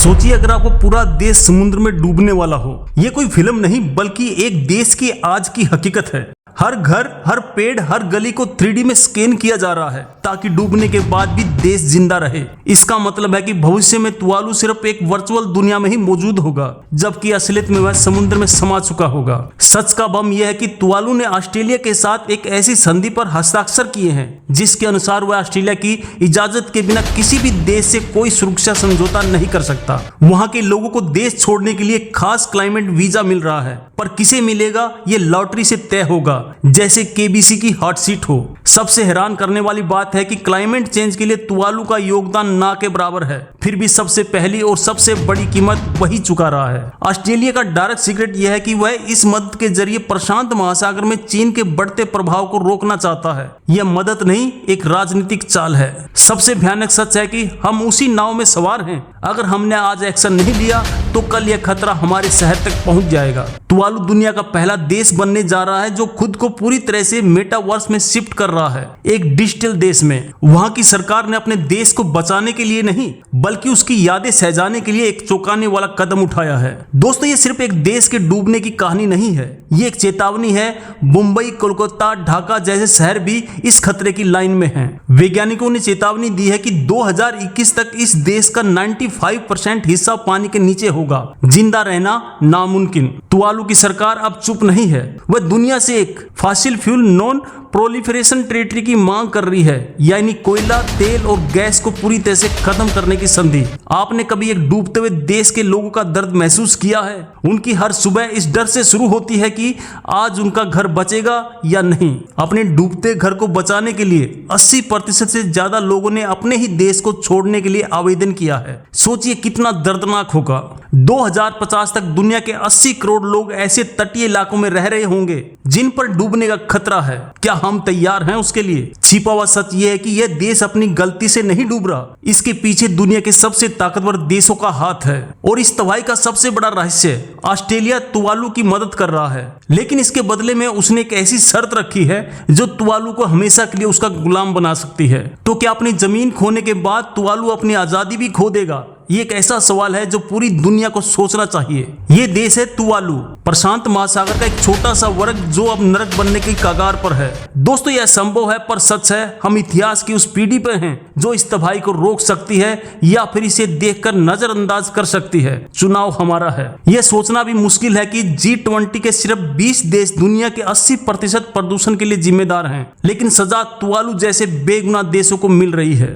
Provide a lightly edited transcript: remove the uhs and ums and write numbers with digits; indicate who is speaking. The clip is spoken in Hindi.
Speaker 1: सोचिए अगर आपको पूरा देश समुद्र में डूबने वाला हो। ये कोई फिल्म नहीं बल्कि एक देश की आज की हकीकत है। हर घर, हर पेड़, हर गली को 3D में स्कैन किया जा रहा है ताकि डूबने के बाद भी देश जिंदा रहे। इसका मतलब है कि भविष्य में तुवालू सिर्फ एक वर्चुअल दुनिया में ही मौजूद होगा, जबकि असलियत में वह समुद्र में समा चुका होगा। सच का बम यह है कि तुवालू ने ऑस्ट्रेलिया के साथ एक ऐसी संधि पर हस्ताक्षर किए हैं जिसके अनुसार वह ऑस्ट्रेलिया की इजाजत के बिना किसी भी देश से कोई सुरक्षा समझौता नहीं कर सकता। वहां के लोगों को देश छोड़ने के लिए खास क्लाइमेट वीजा मिल रहा है, पर किसे मिलेगा ये लॉटरी से तय होगा, जैसे केबीसी की हॉट सीट हो। सबसे हैरान करने वाली बात है कि क्लाइमेट चेंज के लिए तुवालू का योगदान ना के बराबर है, फिर भी सबसे पहली और सबसे बड़ी कीमत वही चुका रहा है। ऑस्ट्रेलिया का डायरेक्ट सीक्रेट यह है कि वह इस मदद के जरिए प्रशांत महासागर में चीन के बढ़ते प्रभाव को रोकना चाहता है। यह मदद नहीं, एक राजनीतिक चाल है। सबसे भयानक सच है कि हम उसी नाव में सवार हैं। अगर हमने आज एक्शन नहीं लिया तो कल यह खतरा हमारे शहर तक पहुंच जाएगा। तुवालू दुनिया का पहला देश बनने जा रहा है जो खुद को पूरी तरह से मेटावर्स में शिफ्ट कर रहा है, एक डिजिटल देश में। वहां की सरकार ने अपने देश को बचाने के लिए नहीं बल्कि उसकी यादें सजाने के लिए एक चौंकाने वाला कदम उठाया है। दोस्तों, ये सिर्फ एक देश के डूबने की कहानी नहीं है, ये एक चेतावनी है। मुंबई, कोलकाता, ढाका जैसे शहर भी इस खतरे की लाइन में हैं। वैज्ञानिकों ने चेतावनी दी है कि 2021 तक इस देश का 95% हिस्सा पानी के नीचे होगा। जिंदा रहना नामुमकिन। तुवालू की सरकार अब चुप नहीं है, वह दुनिया से एक fossil fuel non proliferation territory की मांग कर रही है, यानी कोयला, तेल और गैस को पूरी तरह से खत्म करने की संधि। आपने कभी एक डूबते हुए देश के लोगों का दर्द महसूस किया है? उनकी हर सुबह इस डर से शुरू होती है कि आज उनका घर बचेगा या नहीं। अपने डूबते घर को बचाने के लिए 80% से ज्यादा लोगों ने अपने ही देश को छोड़ने के लिए आवेदन किया है। सोचिए कितना दर्दनाक होगा। 2050 तक दुनिया के 80 करोड़ लोग ऐसे तटीय इलाकों में रह रहे होंगे जिन पर डूबने का खतरा है। क्या हम तैयार हैं उसके लिए? छिपा हुआ सच यह है कि यह देश अपनी गलती से नहीं डूब रहा, इसके पीछे दुनिया के सबसे ताकतवर देशों का हाथ है। और इस तबाही का सबसे बड़ा रहस्य, ऑस्ट्रेलिया तुवालू की मदद कर रहा है, लेकिन इसके बदले में उसने एक ऐसी शर्त रखी है जो तुवालू को हमेशा के लिए उसका गुलाम बना सकती है। तो क्या अपनी जमीन खोने के बाद तुवालू अपनी आजादी भी खो देगा? ये एक ऐसा सवाल है जो पूरी दुनिया को सोचना चाहिए। ये देश है तुवालू, प्रशांत महासागर का एक छोटा सा वर्ग जो अब नरक बनने की कगार पर है। दोस्तों, यह संभव है पर सच है, हम इतिहास की उस पीढ़ी पर हैं जो इस तबाही को रोक सकती है या फिर इसे देखकर नजरअंदाज कर सकती है। चुनाव हमारा है। यह सोचना भी मुश्किल है कि G20 के सिर्फ 20 देश दुनिया के 80% प्रदूषण के लिए जिम्मेदार हैं, लेकिन सजा तुवालू जैसे बेगुनाह देशों को मिल रही है।